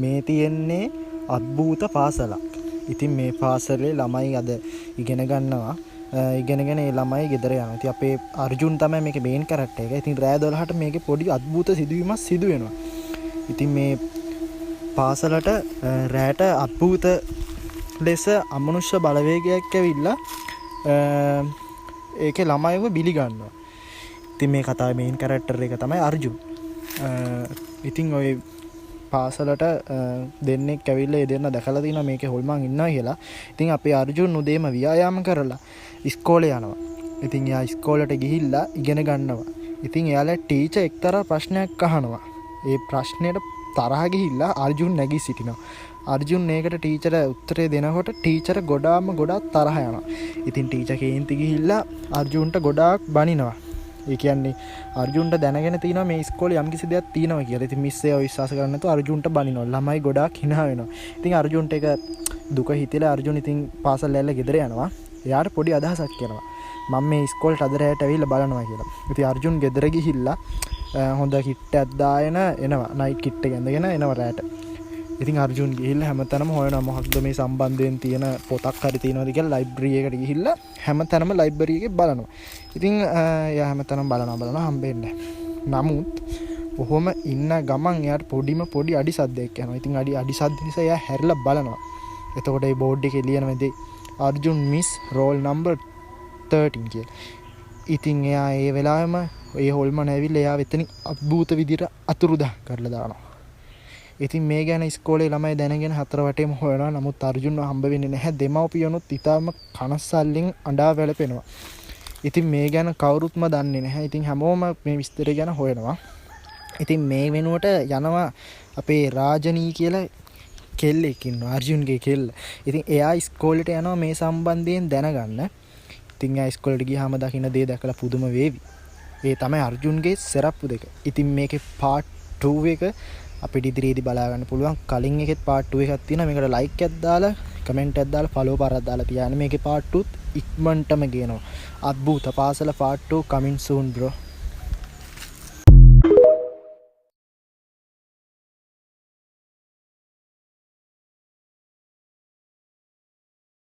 මේ තියෙන්නේ අද්භූත පාසලක්. ඉතින් මේ පාසලේ ළමයි අද ඉගෙන ගන්නවා. ඉගෙනගෙන ඒ ළමයි ගෙදර යනවා. ඉතින් අපේ අර්ජුන් තමයි මේකේ මේන් කැරක්ටර් එක. ඉතින් රෑ 12ට මේකේ පොඩි අද්භූත සිදුවීමක් සිදු වෙනවා. ඉතින් මේ පාසලට රෑට අද්භූත ලෙස අමනුෂ්‍ය බලවේගයක් ඇවිල්ලා ඒකේ ළමයිව බිලි ගන්නවා. ඉතින් මේ කතාවේ මේන් කැරක්ටර් එක තමයි අර්ජුන්. ඉතින් ඔය පාසලට දෙන්නෙක් ඇවිල්ලා ඒ දෙන්න දැකලා තිනවා මේකේ හොල්මන් ඉන්නවා කියලා. ඉතින් අපේ අර්ජුන් උදේම ව්‍යායාම කරලා ඉස්කෝලේ යනවා. ඉතින් එයා ඉස්කෝලේට ගිහිල්ලා ඉගෙන ගන්නවා. ඉතින් එයාලා ටීචර් එක්තරා ප්‍රශ්නයක් අහනවා. ඒ ප්‍රශ්නෙට තරහ ගිහිල්ලා අර්ජුන් නැගී සිටිනවා. අර්ජුන් මේකට ටීචර උත්තරේ දෙනකොට ටීචර් ගොඩක් තරහ යනවා. ඉතින් ටීචර් කේන්ති ගිහිල්ලා අර්ජුන්ට ගොඩාක් බනිනවා. ඒ කියන්නේ අර්ජුන්ට දැනගෙන තිනවා මේ ඉස්කෝලේ යම්කිසි දෙයක් තියෙනවා කියලා. ඉතින් මිස් ඒව විශ්වාස කරන්නේ නැතුව අර්ජුන්ට බනිනවා. ළමයි ගොඩාක් hina වෙනවා. ඉතින් අර්ජුන්ට ඒක දුක හිතෙලා අර්ජුන් ඉතින් පාසල් ඇල්ල ගෙදර යනවා. එයාට පොඩි අදහසක් එනවා. මම මේ ඉස්කෝලේට අද රැයට ඇවිල්ලා බලනවා කියලා. ඉතින් අර්ජුන් ගෙදර ගිහිල්ලා හොඳ කිට් එකක් දාගෙන එනවා. නයිට් කිට් එක ඇඳගෙන එනවා රැයට. ඉතින් අර්ජුන් ගිහිල්ලා හැමතැනම හොයනවා මොකක්ද මේ සම්බන්ධයෙන් තියෙන පොතක් හරි තියෙනවද කියලා ලයිබ්‍රරි එකට ගිහිල්ලා හැමතැනම ලයිබ්‍රරි එකේ බලනවා. ඉතින් එයා හැමතැනම බලනවා හම්බෙන්නේ නැහැ. නමුත් කොහොම ඉන්න ගමන් එයාට පොඩි අඩි සද්දයක් යනවා. ඉතින් අඩි සද්ද නිසා එයා හැරිලා බලනවා. එතකොට ඒ බෝඩ් එකේ ලියනවා අර්ජුන් මිස් රෝල් නම්බර් 13 කියලා. ඉතින් එයා ඒ වෙලාවෙම ඒ හොල්මන ඇවිල්ලා එයා වෙතනින් අද්භූත විදිහට අතුරුදහන් කරලා දානවා. ඉතින් මේ ගැන ඉස්කෝලේ ළමයි දැනගෙන හතර වටේම හොයනවා. නමුත් අර්ජුන්ව හම්බ වෙන්නේ නැහැ. දෙමව්පියොනුත් ඊටම කනස්සල්ලෙන් අඬා වැළපෙනවා. ඉතින් මේ ගැන කවුරුත්ම දන්නේ නැහැ. ඉතින් හැමෝම මේ විස්තරය ගැන හොයනවා. ඉතින් මේ වෙනුවට යනවා අපේ රාජනී කියලා කෙල්ලෙක් ඉන්නවා. අර්ජුන්ගේ කෙල්ල. ඉතින් එයා ඉස්කෝලේට යනවා මේ සම්බන්ධයෙන් දැනගන්න. ඉතින් එයා ඉස්කෝලේට ගියාම දකින්න දේ දැකලා පුදුම වේවි. ඒ තමයි අර්ජුන්ගේ සරප්පු දෙක. ඉතින් මේකේ පාර්ට් 2 එක අපිට ඉදිරියේදී බලා ගන්න පුළුවන්. කලින් එකෙත් පාර්ට් 2 එකක් තියෙනවා. මේකට ලයික් එකක් දාලා කමෙන්ට් එකක් දාලා ෆලෝ පාරක් දාලා තියාගෙන මේකේ පාර්ට් 2 ඉක්මනටම ගේනවා. අද්භූත පාසල පාර්ට් 2 coming soon bro.